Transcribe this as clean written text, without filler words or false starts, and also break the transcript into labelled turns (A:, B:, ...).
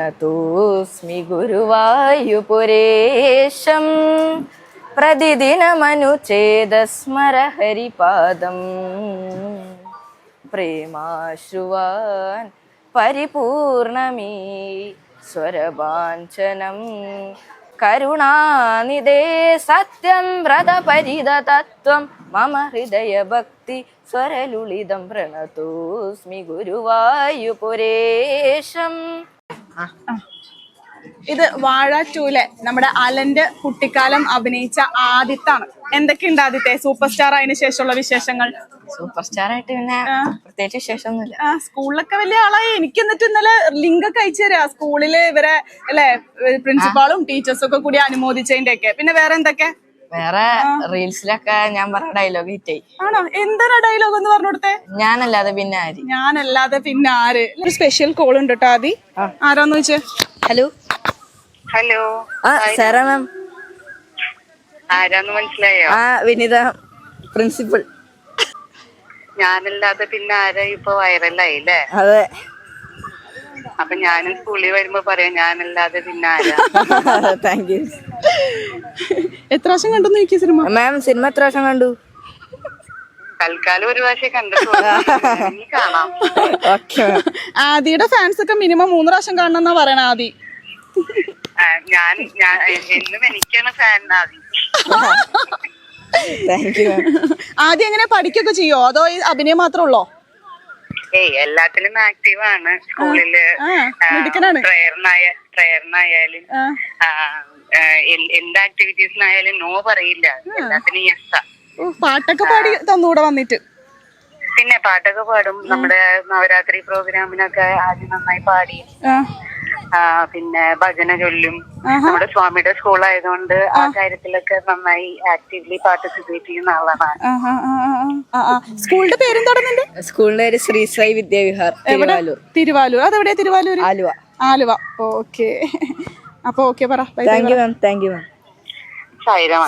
A: പ്രണതോസ്മി ഗുരുവായൂപുരേശം പ്രതിദിനമനുചേദസ്മര ഹരിപാദം പ്രേമാശ്രുവാൻ പരിപൂർണമീ സ്വരവാഞ്ചനം കരുണാനിധേ സത്യം വ്രതപരിതതത്വം മമ ഹൃദയഭക്തി സ്വരലുളിതം പ്രണതോസ്മി ഗുരുവായൂപുരേശം.
B: ഇത് വാഴ 2-ലെ നമ്മുടെ അലന്റെ കുട്ടിക്കാലം അഭിനയിച്ച ആദിത്താണ്. എന്തൊക്കെയുണ്ട് ആദിത്തെ സൂപ്പർ സ്റ്റാർ അതിന് ശേഷമുള്ള വിശേഷങ്ങൾ?
A: സൂപ്പർ സ്റ്റാർ ആയിട്ട് പിന്നെ പ്രത്യേകിച്ച് വിശേഷമൊന്നുമില്ല.
B: സ്കൂളിലൊക്കെ വലിയ ആളായി. എനിക്ക് എന്നിട്ട് ഇന്നലെ ലിങ്ക് ഒക്കെ അയച്ചു തരാ സ്കൂളില് ഇവരെ അല്ലെ പ്രിൻസിപ്പാളും ടീച്ചേഴ്സും ഒക്കെ കൂടി അനുമോദിച്ചതിന്റെ ഒക്കെ. പിന്നെ വേറെ എന്തൊക്കെ?
A: വേറെ റീൽസിലൊക്കെ ഞാൻ പറഞ്ഞ ഡയലോഗ് ഹിറ്റായി.
B: ആണോ? എന്താണ് ഡയലോഗ് എന്ന് പറഞ്ഞു കൊടുത്തേ?
A: ഞാനല്ലാതെ പിന്നെ ആര്?
B: ഞാനല്ലാതെ പിന്നെ ആര്? ഒരു സ്പെഷ്യൽ കോൾ ഉണ്ട് കേട്ടോ ആദി. ആരാന്ന് വെച്ചേ?
A: ഹലോ
C: ഹലോ
A: സാറാ മാം.
C: ആരാന്ന് മനസ്സിലായോ?
A: വിനിത പ്രിൻസിപ്പൽ.
C: ഞാനല്ലാതെ പിന്നെ ആരാ ഇപ്പൊ വൈറലായില്ലേ?
A: അതെ.
C: അപ്പൊ ഞാനും സ്കൂളിൽ വരുമ്പോ പറയാം ഞാനല്ലാതെ പിന്നെ ആരാ.
A: Thank you.
B: എത്ര പ്രാവശ്യം കണ്ടു എനിക്ക് സിനിമ?
A: മാം സിനിമ എത്ര പ്രാവശ്യം കണ്ടു?
C: തൽക്കാലം ഒരു പ്രാവശ്യം കണ്ടിട്ടുള്ളൂ. ഇനി കാണാം.
A: ഓക്കെ.
B: ആദിയുടെ ഫാൻസ് ഒക്കെ മിനിമം 3 പ്രാവശ്യം കാണണം എന്നാ പറയണ ആദി.
C: ഞാൻ എന്നും എനിക്കാണ് ഫാൻ ആദി.
A: Thank you.
C: ആദ്യം
B: എങ്ങനെ പഠിക്കൊക്കെ ചെയ്യോ അതോ ഈ അഭിനയം മാത്രമേ ഉള്ളോ?
C: എല്ലാത്തിലും ആക്റ്റീവ് ആണ്. സ്കൂളില് പ്രയറിനായാലും എന്ത് ആക്ടിവിറ്റീസിനായാലും നോ പറയില്ല. എല്ലാത്തിനും യെസ്.
B: പാട്ടൊക്കെ പാടി തന്നൂടെ വന്നിട്ട്?
C: പിന്നെ പാട്ടൊക്കെ പാടും. നമ്മുടെ നവരാത്രി പ്രോഗ്രാമിനൊക്കെ ആദ്യം നന്നായി പാടി. പിന്നെ ഭജന ചൊല്ലും. നമ്മുടെ സ്വാമിയുടെ സ്കൂളായതുകൊണ്ട് ആ കാര്യത്തിലൊക്കെ നന്നായി ആക്റ്റീവ്ലി പാർട്ടിസിപ്പേറ്റ് ചെയ്യുന്ന ആളാണ്.
B: സ്കൂളിന്റെ പേരെന്താണ്?
A: സ്കൂളിന്റെ പേര് ശ്രീ സായി വിദ്യാവിഹാർ, തിരുവാലൂർ.
B: തിരുവാലൂർ. അതെവിടെയാ? തിരുവാലൂർ,
A: ആലുവ.
B: ആലുവ. ഓക്കെ. അപ്പൊ ഓക്കെ പറ.
A: Thank you ma'am. Thank you ma'am.
C: Sai Ram.